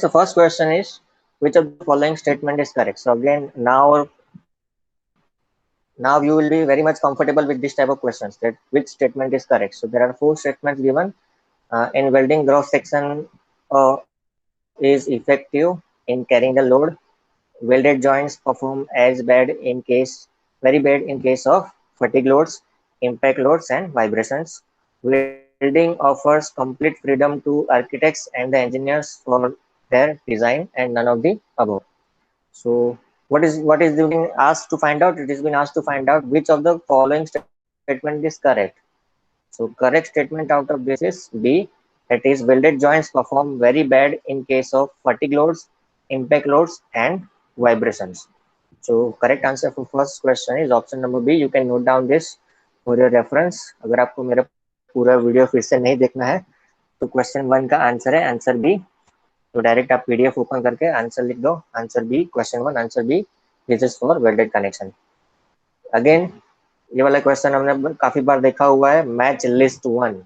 so first question is, which of the following statement is correct? So again, now you will be very much comfortable with this type of questions, that which statement is correct. So there are four statements given. In welding, gross section is effective in carrying the load. Welded joints perform as bad in case, very bad in case of fatigue loads, impact loads, and vibrations. Welding offers complete freedom to architects and the engineers for their design, and none of the above. So, what is being asked to find out? It is being asked to find out which of the following statement is correct. So, correct statement out of this is B. That is, welded joints perform very bad in case of fatigue loads, impact loads, and vibrations. So correct answer for first question is option number B. You can note down this for your reference. अगर आपको मेरा पूरा video फिर से नहीं देखना है तो क्वेश्चन वन का आंसर है आंसर बी. तो डायरेक्ट आप पीडीएफ ओपन करके आंसर लिख दो, answer B, question one answer B. This is for welded connection. Again ये वाला क्वेश्चन हमने काफी बार देखा हुआ है. Match list one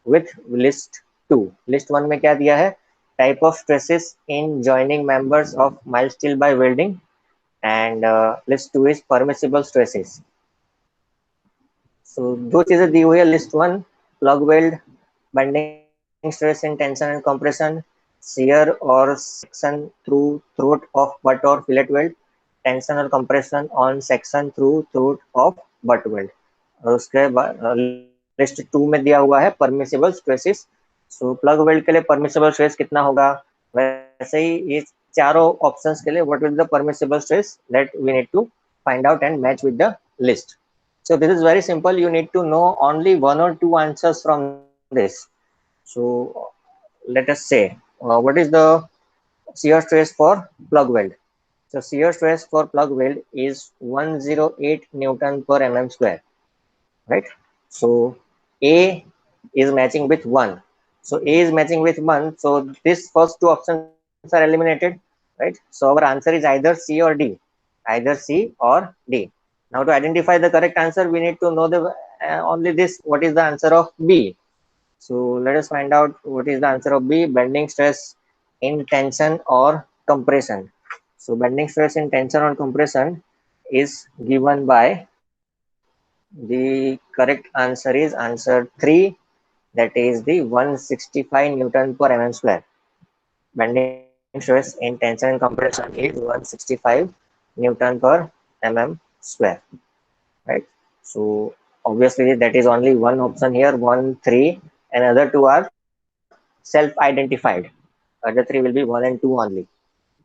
with list two. List one में क्या दिया है? Type of stresses in joining members of mild steel by welding, and list two is permissible stresses. सो दो चीजें दी हुई है list one, plug weld, bending stress in tension and compression, shear or section through throat of butt or fillet weld, tension or compression on section through throat of butt weld. और उसके बाद list to में दिया हुआ है permissible stresses. सो plug weld के लिए permissible stress कितना होगा? वैसे ही ये चारों ऑप्शंस के लिए what will the permissible stress that we need to find out and match with the list. So this is very simple. You need to know only one or two answers from this. So let us say, what is the shear stress for plug weld? So shear stress for plug weld is 108 Newton per mm square, right? So A is matching with 1. So A is matching with 1. So this first two options are eliminated, right? So our answer is either C or D. Either C or D. Now to identify the correct answer, we need to know the only this. What is the answer of B? So let us find out what is the answer of B. Bending stress in tension or compression. So bending stress in tension or compression is given by, the correct answer is answer 3, that is the 165 Newton per mm square. Bending stress in tension and compression is 165 Newton per mm square, right? So obviously that is only one option here, 1, 3, and other two are self-identified. Other three will be 1 and 2 only,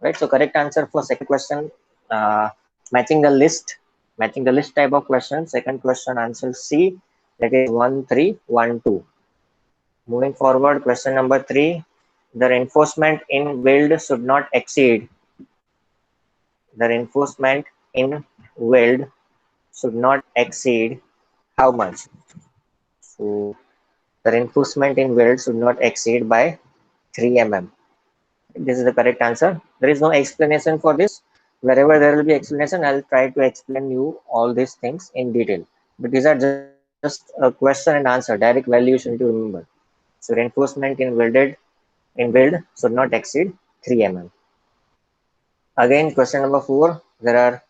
right? So correct answer for second question, uh, matching the list, matching the list type of question. Second question answer C, that is 1, 3, 1, 2. Moving forward, question number 3, the reinforcement in weld should not exceed, the reinforcement in weld should not exceed how much? So the reinforcement in weld should not exceed by 3 mm. This is the correct answer. There is no explanation for this. Wherever there will be explanation, I'll try to explain you all these things in detail. But these are just a question and answer, direct value you should need to remember. So reinforcement in weld should not exceed 3 mm. Again, question number 4. There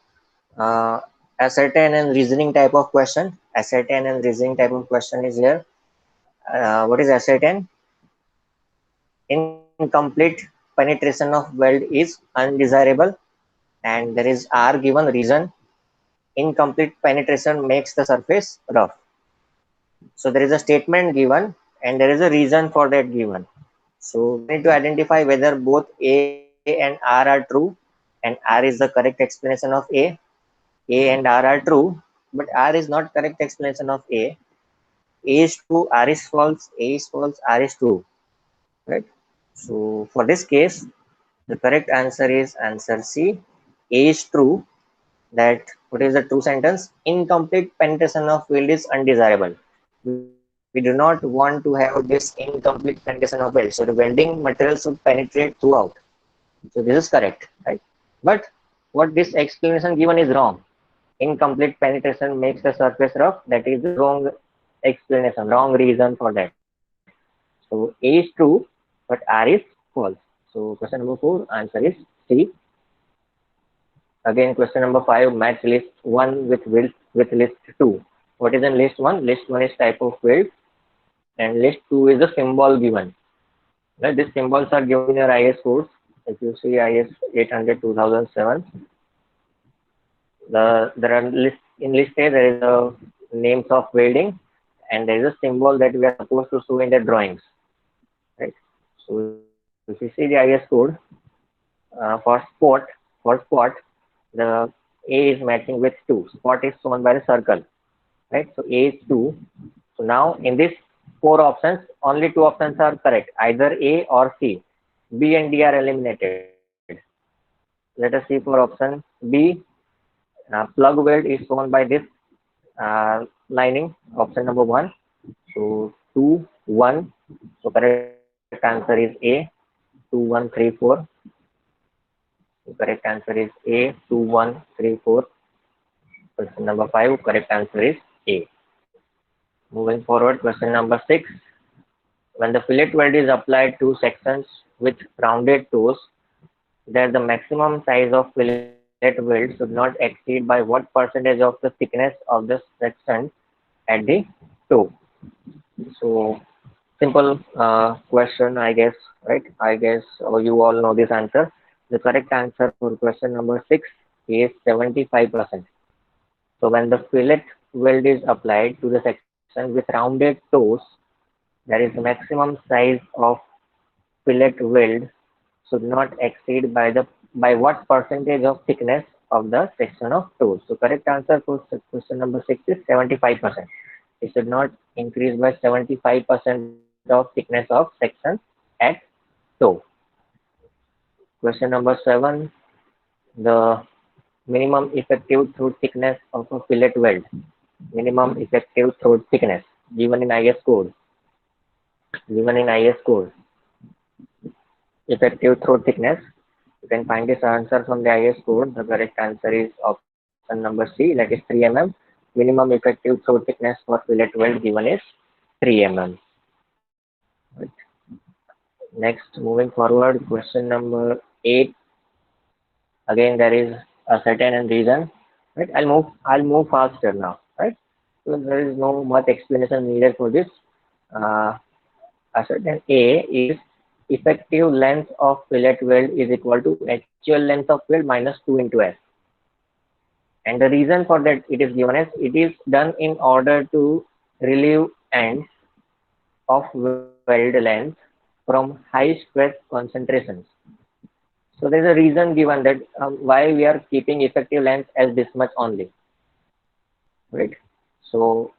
are ascertain and reasoning type of question. Ascertain and reasoning type of question is here. What is ascertain? Incomplete penetration of weld is undesirable, and there is R given reason. Incomplete penetration makes the surface rough. So there is a statement given and there is a reason for that given. So we need to identify whether both A and R are true, and R is the correct explanation of A. A and R are true, but R is not correct explanation of A. A is true, R is false, A is false, R is true, right? So for this case, the correct answer is answer C. A is true. That what is the true sentence? Incomplete penetration of weld is undesirable. We do not want to have this incomplete penetration of weld. So the welding material should penetrate throughout. So this is correct, right? But what this explanation given is wrong. Incomplete penetration makes the surface rough. That is the wrong explanation, wrong reason for that. So A is true, but R is false. So question number 4, answer is C. Again, question number 5, match list 1 with list 2. What is in list 1? List 1 is type of field and list 2 is the symbol given. Right? These symbols are given in your IS codes. If you see IS 800 2007, there are in list A there is a names of welding and there is a symbol that we are supposed to show in the drawings. Right? So if you see the IS code, for spot, the A is matching with 2. Spot is shown by the circle. Right? So A is 2. So now in this 4 options, only 2 options are correct, either A or C. B and D are eliminated. Let us see for option B. Plug weld is shown by this lining, option number 1. So 2, 1. So correct answer is A, 2, 1, 3, 4. So correct answer is A, 2, 1, 3, 4. Question number 5, correct answer is A. Moving forward, question number 6. When the fillet weld is applied to sections with rounded toes, that the maximum size of fillet weld should not exceed by what percentage of the thickness of the section at the toe. So simple question, I guess, right? I guess you all know this answer. The correct answer for question number 6 is 75%. So when the fillet weld is applied to the section with rounded toes, there is maximum size of fillet weld should not exceed by what percentage of thickness of the section of toes. So correct answer for question number 6 is 75%. It should not increase by 75% of thickness of section at toe. Question number 7, the minimum effective throat thickness of a fillet weld. Minimum effective throat thickness given in IS code. Given in IS code. Effective throat thickness. You can find this answer from the IS code. The correct answer is option number C, that is 3 mm. Minimum effective throat thickness for fillet weld given is 3 mm. Right. Next, moving forward, question number 8. Again, there is a certain and reason. Right. I'll move faster now. Right. So there is no much explanation needed for this. Ascertain A is effective length of fillet weld is equal to actual length of weld minus 2 into S. And the reason for that it is given as it is done in order to relieve ends of weld length from high stress concentrations. So there is a reason given that why we are keeping effective length as this much only. Right. So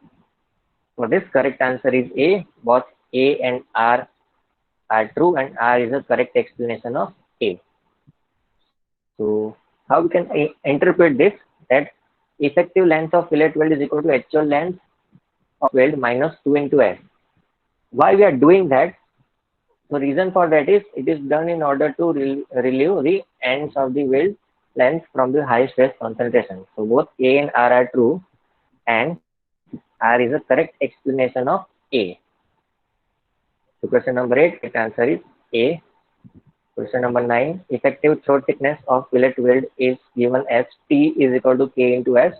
for this correct answer is A. Both A and R are true and R is a correct explanation of A. So how we can interpret this, that effective length of fillet weld is equal to actual length of weld minus 2 into S. Why we are doing that? The reason for that is it is done in order to relieve the ends of the weld length from the high stress concentration. So both A and R are true and R is a correct explanation of A. So question number 8, correct answer is A. Question number 9, effective throat thickness of fillet weld is given as T is equal to K into S,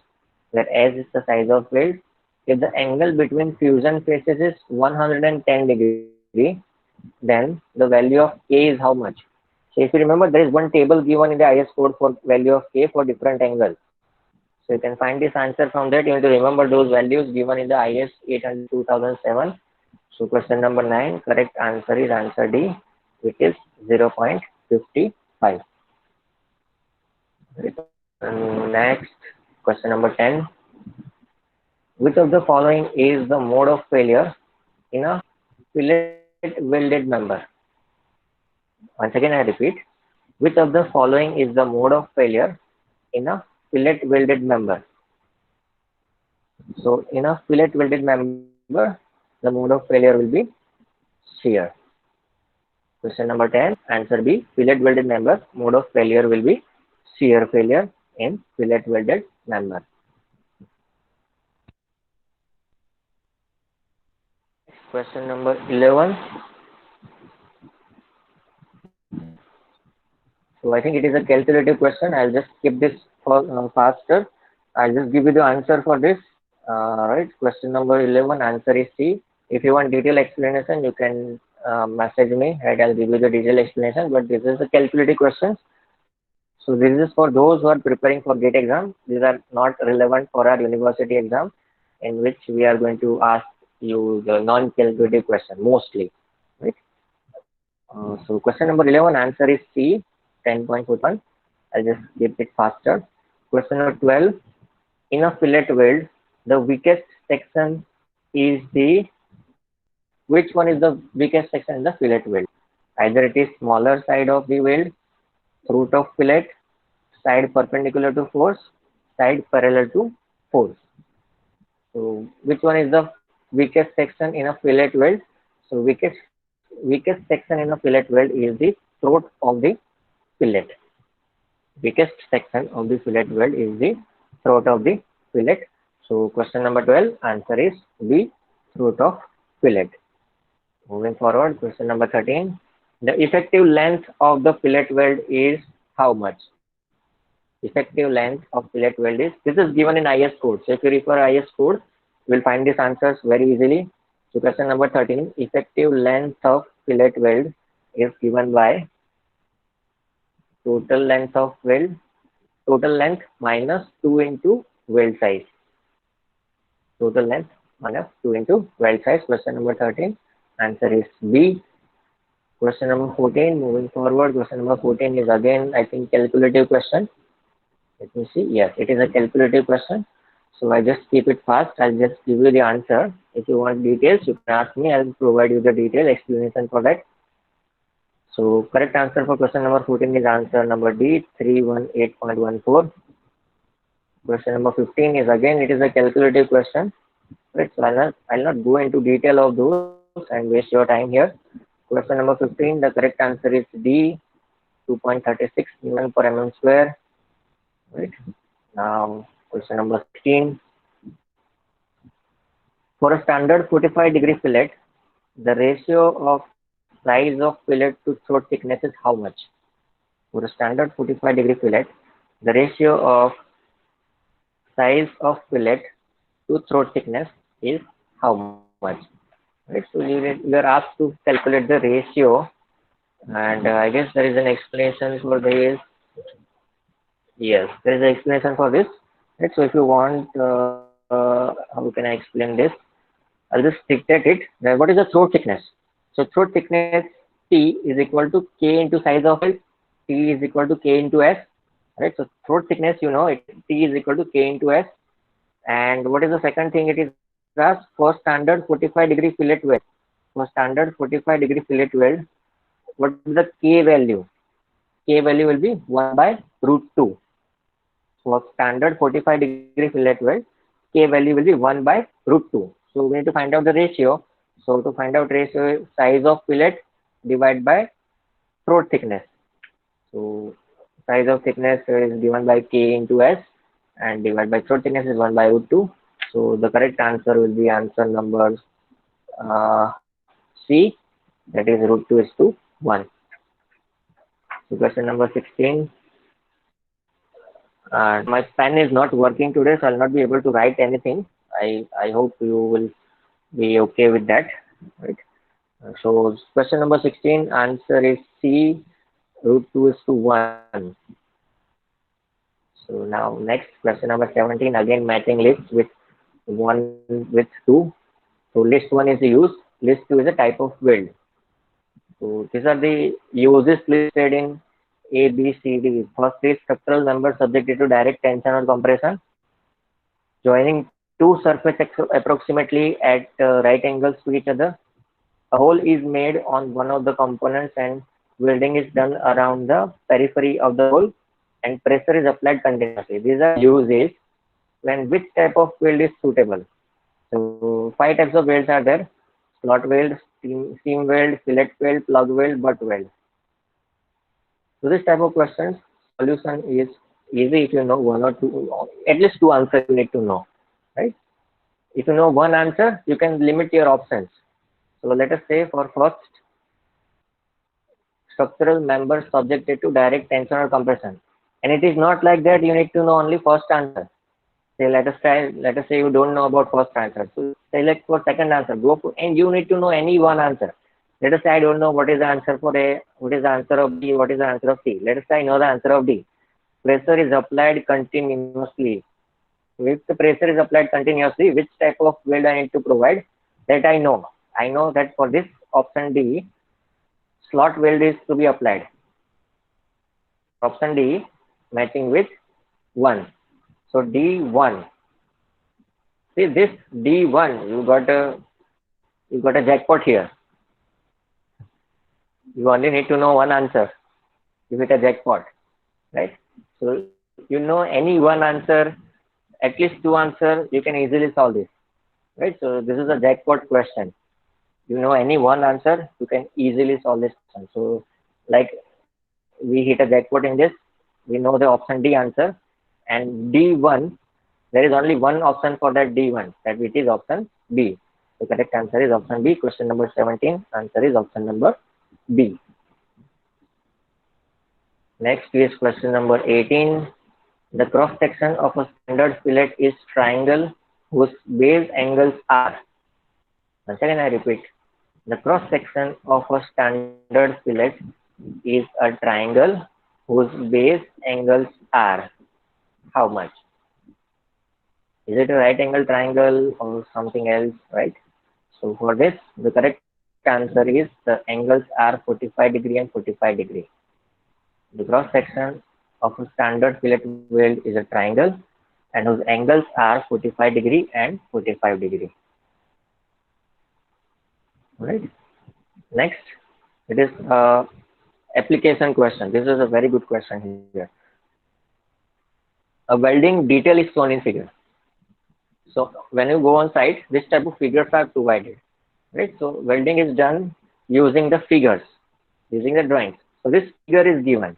where S is the size of weld. If the angle between fusion faces is 110 degree, then the value of K is how much? So if you remember, there is one table given in the IS code for value of K for different angles. So you can find this answer from that. You have to remember those values given in the IS 800 2007. So question number 9, correct answer is answer D, which is 0.55. Next, question number 10. Which of the following is the mode of failure in a fillet welded member? Once again, I repeat. Which of the following is the mode of failure in a fillet welded member? So in a fillet welded member, the mode of failure will be shear. Question number 10, answer B, fillet welded member, mode of failure will be shear failure in fillet welded member. Question number 11. So I think it is a calculative question. I'll just skip this for faster. I'll just give you the answer for this. Right, question number 11, answer is C. If you want detailed explanation, you can message me. Right, I'll give you the detailed explanation. But this is a calculative question. So this is for those who are preparing for GATE exam. These are not relevant for our university exam, in which we are going to ask you the non-calculative question mostly. Right. So question number 11, answer is C, 10.41. I'll just keep it faster. Question number 12, in a fillet weld, the weakest section is the, which one is the weakest section in the fillet weld? Either it is smaller side of the weld, root of fillet, side perpendicular to force, side parallel to force. So which one is the weakest section in a fillet weld? So weakest section in a fillet weld is the throat of the fillet. Weakest section of the fillet weld is the throat of the fillet. So question number 12, answer is B, throat of fillet. Moving forward, question number 13, the effective length of the fillet weld is how much? Effective length of fillet weld is, this is given in IS code. So if you refer IS code, you will find these answers very easily. So question number 13, effective length of fillet weld is given by total length of weld, total length minus 2 into weld size. Total length minus 2 into weld size. Question number 13, answer is B. Question number 14, moving forward, question number 14 is again, I think, calculative question. Let me see. Yes, it is a calculative question. So I just keep it fast. I'll just give you the answer. If you want details, you can ask me. I'll provide you the detailed explanation for that. So correct answer for question number 14 is answer number D, 318.14. Question number 15 is again, it is a calculative question. Right, so I'll not go into detail of those and waste your time here. Question number 15, the correct answer is D, 2.36 Newton per mm square. Right. Now, question number 16. For a standard 45-degree fillet, the ratio of size of fillet to throat thickness is how much? For a standard 45-degree fillet, the ratio of size of fillet to throat thickness is how much? Right. So you are asked to calculate the ratio, and I guess there is an explanation for this. Yes, there is an explanation for this. Right. So if you want, how can I explain this? I'll just dictate it. Now, what is the throat thickness? So throat thickness T is equal to K into size of it. T is equal to K into S. Right. So throat thickness, you know, T is equal to K into S. And what is the second thing it is asked? For standard 45-degree fillet weld. For standard 45-degree fillet weld, what is the K value? K value will be 1 by root 2. For standard 45-degree fillet weld, K value will be 1 by root 2. So we need to find out the ratio. So to find out ratio, size of fillet divided by throat thickness. So size of thickness is given by K into S, and divided by throat thickness is 1 by root 2. So the correct answer will be answer number C, that is root 2 is to 1. So question number 16. And my pen is not working today, so I'll not be able to write anything. I hope you will be okay with that. Right. So question number 16, answer is C, root 2 is to 1. So now next, question number 17, again matching list with 1 with 2. So list 1 is the use, list 2 is a type of weld. So these are the uses listed in A, B, C, D. First is structural member subjected to direct tension or compression. Joining two surfaces approximately at right angles to each other. A hole is made on one of the components and welding is done around the periphery of the hole and pressure is applied continuously. These are uses when which type of weld is suitable. So 5 types of welds are there: slot weld, seam weld, fillet weld, plug weld, butt weld. So this type of questions, solution is easy if you know one or two, at least two answers you need to know, right? If you know one answer, you can limit your options. So let us say for first structural members subjected to direct tension or compression. And it is not like that you need to know only first answer. Say let us say you don't know about first answer. So select for second answer. Go for, and you need to know any one answer. Let us say I don't know what is the answer for A, what is the answer of B, what is the answer of C. Let us say I know the answer of D. Pressure is applied continuously. If the pressure is applied continuously, which type of weld I need to provide? That I know. I know that for this option D, slot weld is to be applied. Option D, matching with 1. So D1. See this D1, you got a jackpot here. You only need to know one answer. You hit a jackpot, right? So you know any one answer, at least two answers, you can easily solve this, right? So this is a jackpot question. You know any one answer, you can easily solve this question. So like we hit a jackpot in this, we know the option D answer, and D1, there is only one option for that D1, that which is option B. The correct answer is option B. Question number 17, answer is option number B. Next is question number 18. The cross section of a standard fillet is triangle whose base angles are. Once again I repeat. The cross section of a standard fillet is a triangle whose base angles are. How much? Is it a right angle triangle or something else, right? So for this, the correct answer is the angles are 45 degree and 45 degree. The cross section of a standard fillet weld is a triangle and whose angles are 45 degree and 45 degree. Right. Next, it is application question. This is a very good question here. A welding detail is shown in figure. So when you go on site, this type of figures are provided, right? So welding is done using the figures, using the drawings. So this figure is given,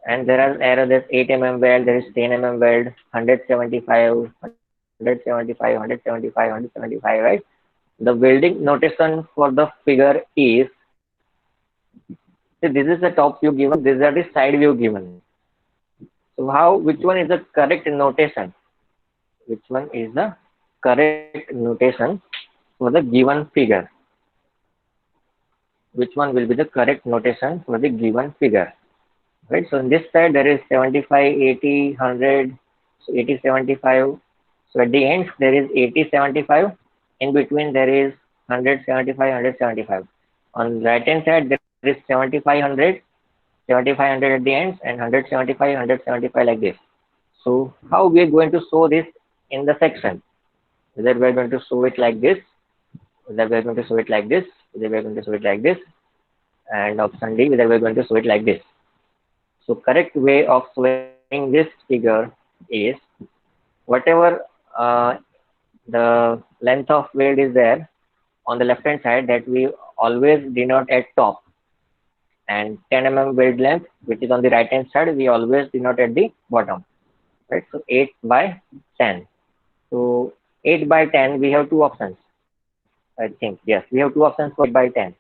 and there are there's 8 mm weld, there is 10 mm weld, 175, 175, 175, 175, right? The welding notation for the figure is, see, this is the top view given, these are the side view given. So which one is the correct notation? Which one is the correct notation for the given figure? Which one will be the correct notation for the given figure? Right, so on this side there is 75, 80, 100, so 80, 75. So at the end there is 80, 75. In between there is 175, 175. On right hand side there is 75, 100, 75, 100 at the ends, and 175, 175 like this. So how we are going to show this in the section? Whether we are going to show it like this, whether we are going to show it like this, whether we are going to show it like this, and option D, whether we are going to show it like this. So correct way of showing this figure is whatever the length of weld is there on the left hand side, that we always denote at top, and 10 mm weld length which is on the right hand side, we always denote at the bottom, right? So 8 by 10. So 8 by 10 we have two options, I think. Yes, we have two options for 8 by 10,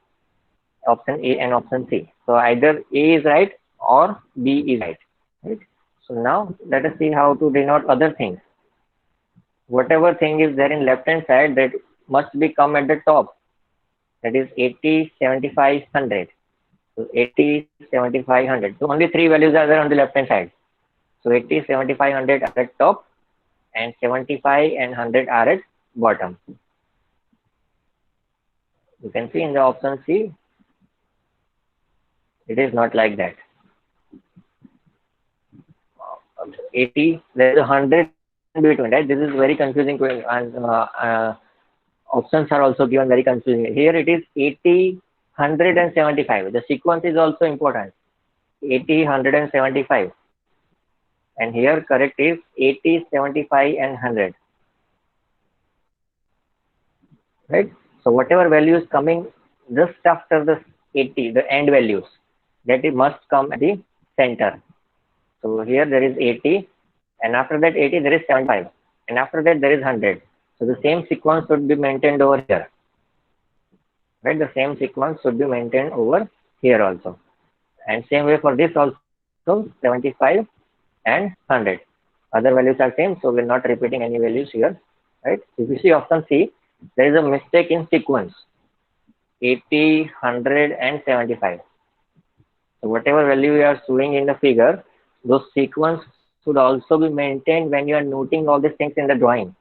option A and option C. So either A is right or B is right, right? So now let us see how to denote other things. Whatever thing is there in left hand side, that must be come at the top, that is 80, 75, 100. So 80, 75, 100. So only three values are there on the left hand side. So 80, 75, 100 are at top, and 75 and 100 are at bottom. You can see in the option C, it is not like that. 80, there is 100 in between, right? This is very confusing, and options are also given very confusing. Here it is 80, 100 and 75. The sequence is also important. 80, 100 and 75. And here correct is 80, 75 and 100. Right? So whatever value is coming just after the 80, the end values, that it must come at the center. So here there is 80, and after that 80 there is 75, and after that there is 100. So the same sequence should be maintained over here. Right? The same sequence should be maintained over here also. And same way for this also, 75 and 100. Other values are same, so we're not repeating any values here, right? If you see option C, there is a mistake in sequence, 80, 100 and 75. So whatever value you are showing in the figure, those sequence should also be maintained when you are noting all these things in the drawing.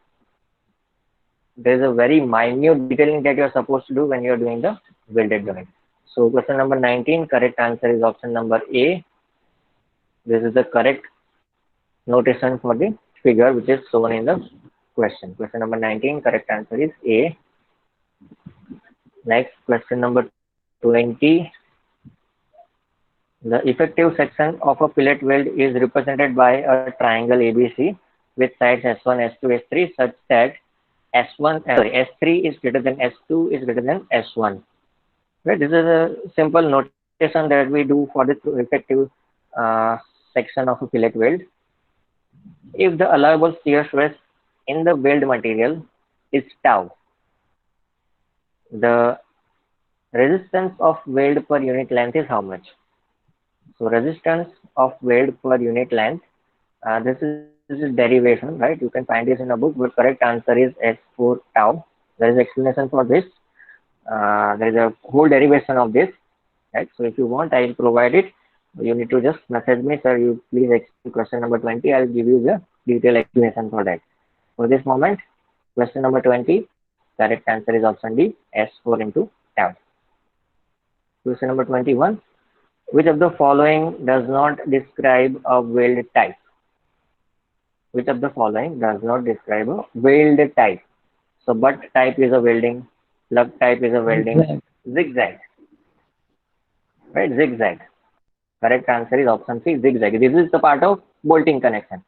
There is a very minute detailing that you are supposed to do when you are doing the welded joint. So question number 19, correct answer is option number A. This is the correct notation for the figure which is shown in the question. Question number 19, correct answer is A. Next, question number 20. The effective section of a fillet weld is represented by a triangle ABC with sides S1, S2, S3 such that S3 is greater than S2 is greater than S1. Right? This is a simple notation that we do for the effective section of a fillet weld. If the allowable shear stress in the weld material is tau, the resistance of weld per unit length is how much? So resistance of weld per unit length, this is a derivation, right? You can find this in a book, but correct answer is S4 tau. There is explanation for this. There is a whole derivation of this, right? So if you want, I will provide it. You need to just message me, sir. You please explain question number 20. I'll give you the detailed explanation for that. For this moment, question number 20, correct answer is option D, S4 into tau. Question number 21. Which of the following does not describe a weld type? Which of the following does not describe a weld type? So butt type is a welding, plug type is a welding, zigzag, right? Zigzag. Correct answer is option C, zigzag. This is the part of bolting connection,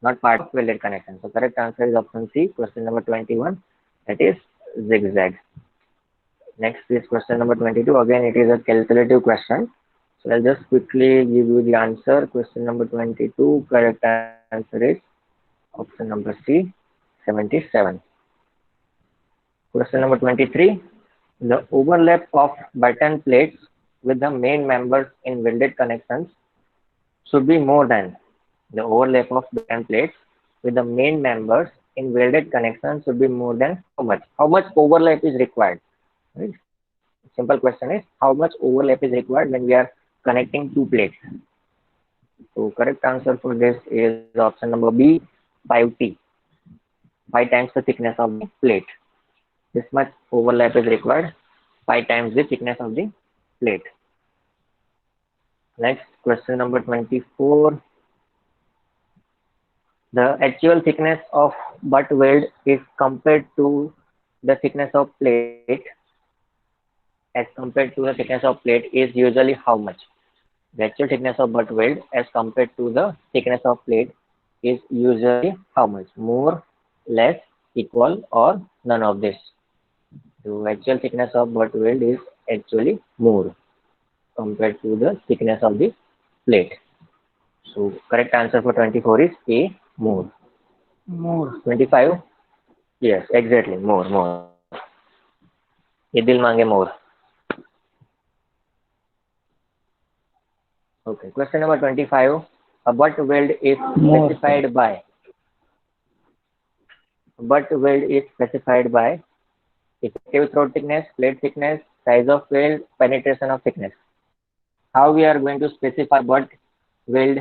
not part of welded connection. So correct answer is option C, question number 21, that is zigzag. Next is question number 22. Again, it is a calculative question. So I'll just quickly give you the answer. Question number 22, correct answer is option number C, 77. Question number 23, the overlap of button plates with the main members in welded connections should be more than the overlap of button plates with the main members in welded connections should be more than how much? How much overlap is required? Right? Simple question is how much overlap is required when we are connecting two plates. So correct answer for this is option number B, 5T. 5 times the thickness of the plate. This much overlap is required, 5 times the thickness of the plate. Next, question number 24. The actual thickness of butt weld is compared to the thickness of plate as compared to the thickness of plate is usually how much? The actual thickness of butt weld as compared to the thickness of plate is usually how much? More, less, equal, or none of this? The actual thickness of butt weld is actually more compared to the thickness of the plate. So correct answer for 24 is A, more. More. 25? Yes, exactly, more. Ye dil mange more. Okay, question number 25. A butt weld is specified by. Butt weld is specified by effective throat thickness, plate thickness, size of weld, penetration of thickness. How we are going to specify butt weld?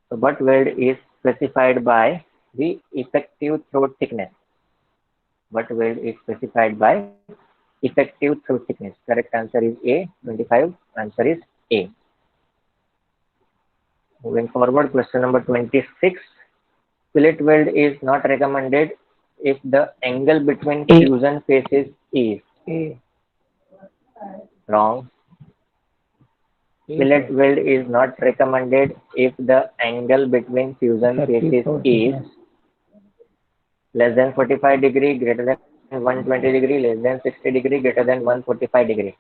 So butt weld is specified by the effective throat thickness. Butt weld is specified by effective throat thickness. Correct answer is A, 25. Answer is A. Moving forward, question number 26. Fillet weld is not recommended if the angle between fusion faces is A. wrong. Fillet weld is not recommended if the angle between fusion faces is less than 45 degree, greater than 120 degree, less than 60 degree, greater than 145 degree.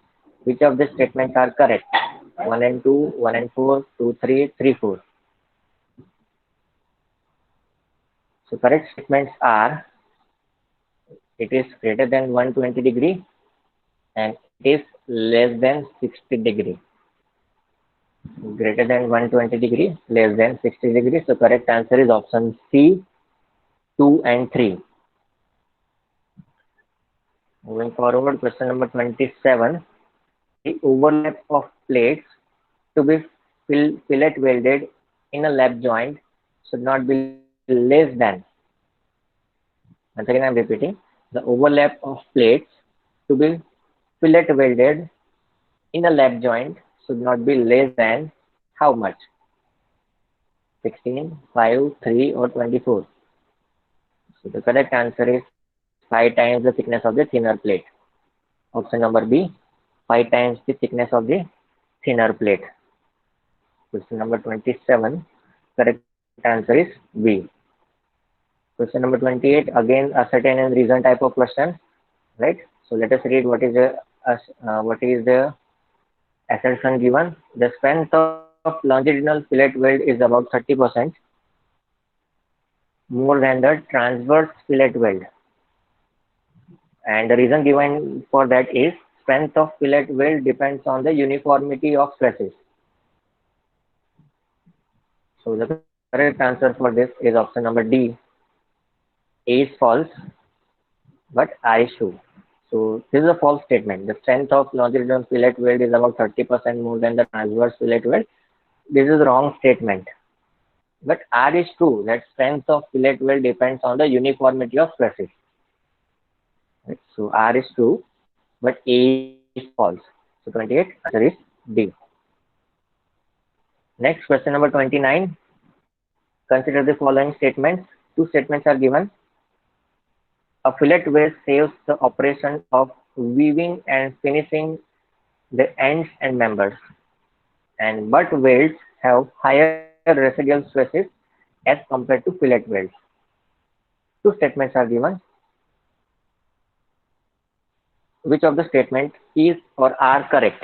Which of the statements are correct? 1 and 2, 1 and 4, 2, 3, 3, 4. So correct statements are it is greater than 120 degree and it is less than 60 degree. Greater than 120 degree, less than 60 degrees. So correct answer is option C, 2 and 3. Moving forward, question number 27. The overlap of plates to be fillet welded in a lap joint should not be less than. Once again, I'm repeating. The overlap of plates to be fillet welded in a lap joint should not be less than how much? 16, 5, 3 or 24. So the correct answer is 5 times the thickness of the thinner plate. Option number B, 5 times the thickness of the thinner plate. Question number 27. Correct answer is B. Question number 28. Again, ascertain and reason type of question. Right. So let us read what is the assertion given. The strength of longitudinal fillet weld is about 30% more than the transverse fillet weld. And the reason given for that is strength of fillet weld depends on the uniformity of stresses. So the correct answer for this is option number D. A is false, but R is true. So this is a false statement. The strength of longitudinal fillet weld is about 30% more than the transverse fillet weld. This is a wrong statement. But R is true. That strength of fillet weld depends on the uniformity of stresses. Right? So R is true, but A is false. So 28 answer is D. Next, question number 29. Consider the following statements. Two statements are given. A fillet weld saves the operation of weaving and finishing the ends and members, and butt welds have higher residual stresses as compared to fillet welds. Two statements are given. Which of the statements is or are correct?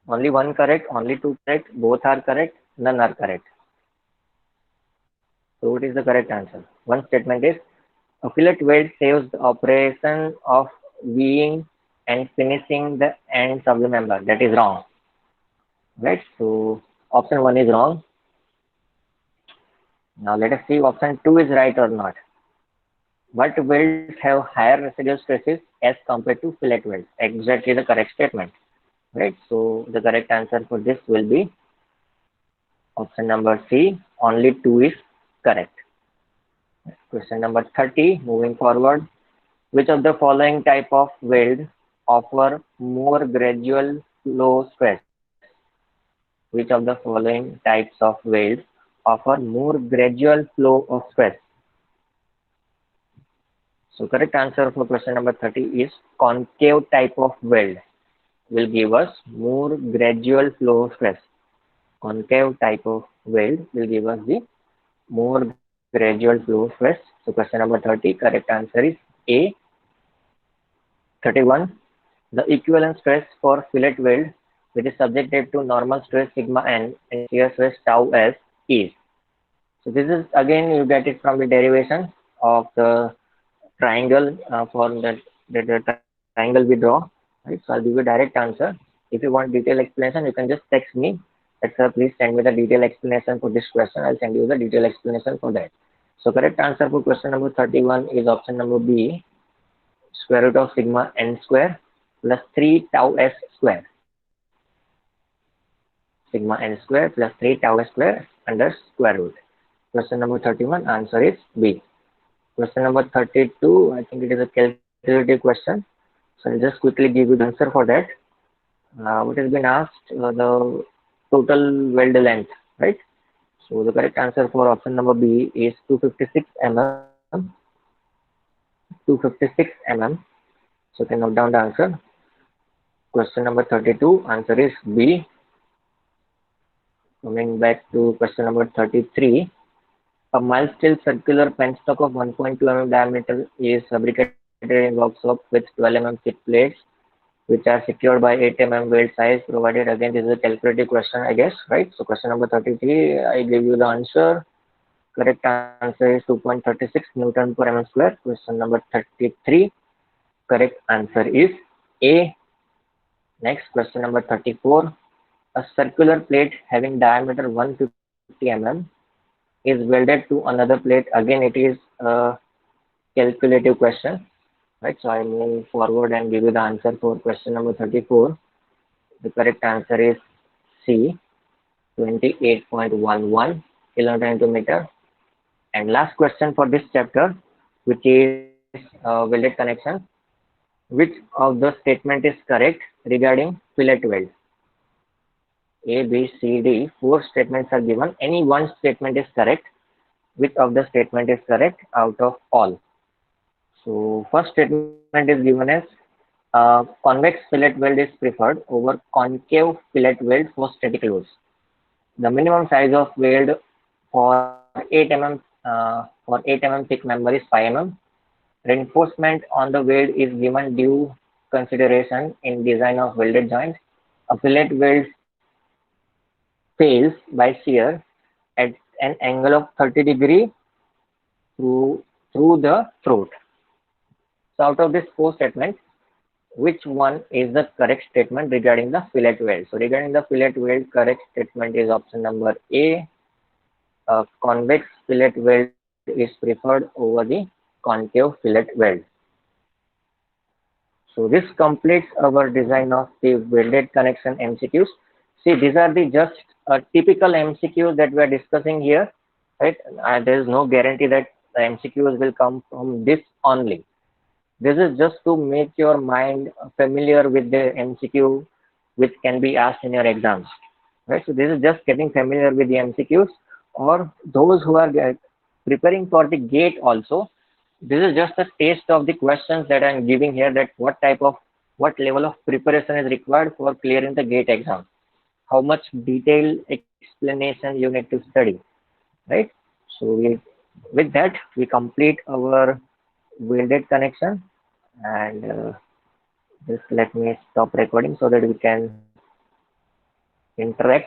Only one correct, only two correct, both are correct, none are correct. So what is the correct answer? One statement is a fillet weld saves the operation of weaving and finishing the ends of the member. That is wrong. Right? So option 1 is wrong. Now let us see if option 2 is right or not. Butt welds have higher residual stresses as compared to fillet welds. Exactly the correct statement. Right? So the correct answer for this will be option number C. Only 2 is correct. Question number 30. Moving forward. Which of the following type of weld offer more gradual flow stress? Which of the following types of weld offer more gradual flow of stress? So correct answer for question number 30 is concave type of weld will give us more gradual flow stress. Concave type of weld will give us the more gradual flow stress. So question number 30, correct answer is A. 31. The equivalent stress for fillet weld, which is subjected to normal stress sigma n and shear stress tau s, is. So this is again you get it from the derivation of the triangle for the triangle we draw. Right? So I'll give you a direct answer. If you want detailed explanation, you can just text me. Sir, please send me the detailed explanation for this question. I'll send you the detailed explanation for that. So correct answer for question number 31 is option number B. Square root of sigma n square plus 3 tau s square. Sigma n square plus 3 tau s square under square root. Question number 31, answer is B. Question number 32, I think it is a calculative question. So I'll just quickly give you the answer for that. What has been asked? The total weld length, right? So the correct answer for option number B is 256 mm. 256 mm. So you can note down the answer. Question number 32, answer is B. Coming back to question number 33. A mild steel circular penstock of 1.2 mm diameter is fabricated in workshop with 12 mm thick plates, which are secured by 8 mm weld size provided. Again, this is a calculative question, I guess, right? So question number 33, I give you the answer. Correct answer is 2.36 Newton per mm square. Question number 33, correct answer is A. Next, question number 34. A circular plate having diameter 150 mm is welded to another plate. Again, it is a calculative question, right? So I move forward and give you the answer for question number 34. The correct answer is C, 28.11 kilometer into meter. And last question for this chapter, which is welded connection. Which of the statement is correct regarding fillet weld? A, B, C, D. Four statements are given. Any one statement is correct. Which of the statement is correct out of all? So first statement is given as convex fillet weld is preferred over concave fillet weld for static loads. The minimum size of weld for 8 mm thick member is 5 mm. Reinforcement on the weld is given due consideration in design of welded joint. A fillet weld fails by shear at an angle of 30 degree through the throat. So out of this four statements, which one is the correct statement regarding the fillet weld? So regarding the fillet weld, correct statement is option number A. Convex fillet weld is preferred over the concave fillet weld. So this completes our design of the welded connection MCQs. See, these are the just typical MCQs that we are discussing here, right? There is no guarantee that the MCQs will come from this only. This is just to make your mind familiar with the MCQ which can be asked in your exams, right? So this is just getting familiar with the MCQs, or those who are preparing for the gate also. This is just a taste of the questions that I'm giving here, that what level of preparation is required for clearing the gate exam, how much detailed explanation you need to study, right? So with that, we complete our welded connection, and just let me stop recording so that we can interact